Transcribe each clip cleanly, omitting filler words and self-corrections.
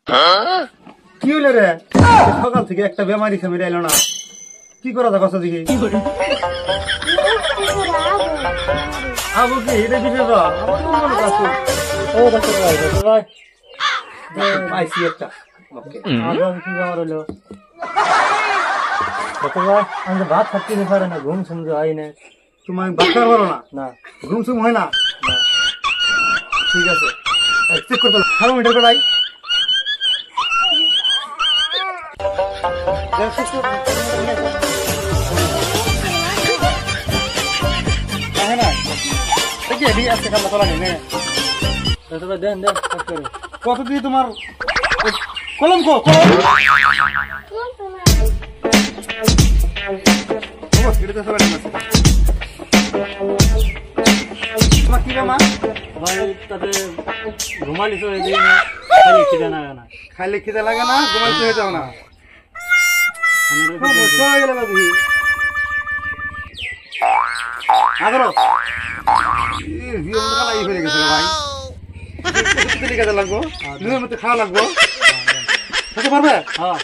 কি হলো রে? সকাল থেকে একটা বেমারি সামনে এলো না, কি করা তা কথা দেখি। আবু কি এটা বিষয় বা আমার তো মনে কাছে ও ডাক্তার ভাই পাইছি একটা। ওকে আগাম কি আমার হলো ডাক্তার ভাই, আমি ভাত খাচ্ছি না পারে না, ঘুম সমঝে হয় না। তুমি ভাত খাওয়া পারো না? না। ঘুম সুম হয় না? না। ঠিক আছে, চেক করতে থার্মোমিটার করাই। কত দিয়ে তোমার কলম কো তোমার কি মা ভাই? তাতে ঘুমালিস খালি খিদে লাগে না, খালি খিদে লাগে না, ঘুমালিস হয়ে যাও না। লাগবো খাওয়া লাগবো, পারবে? হ্যাঁ,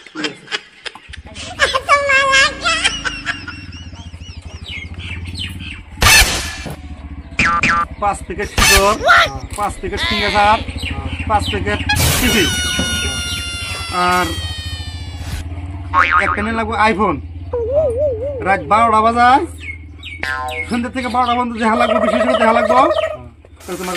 5 প্যাকেট শিকড়, 5 প্যাকেট সিঙ্গাসার, 5 প্যাকেট টিভি, আর একটা নিয়ে লাগবো আইফোন। রাত 12টা বাজায়, সন্ধ্যা থেকে 12টা পর্যন্ত দেখা লাগবো, বিশেষ করে দেখা লাগবো তোমার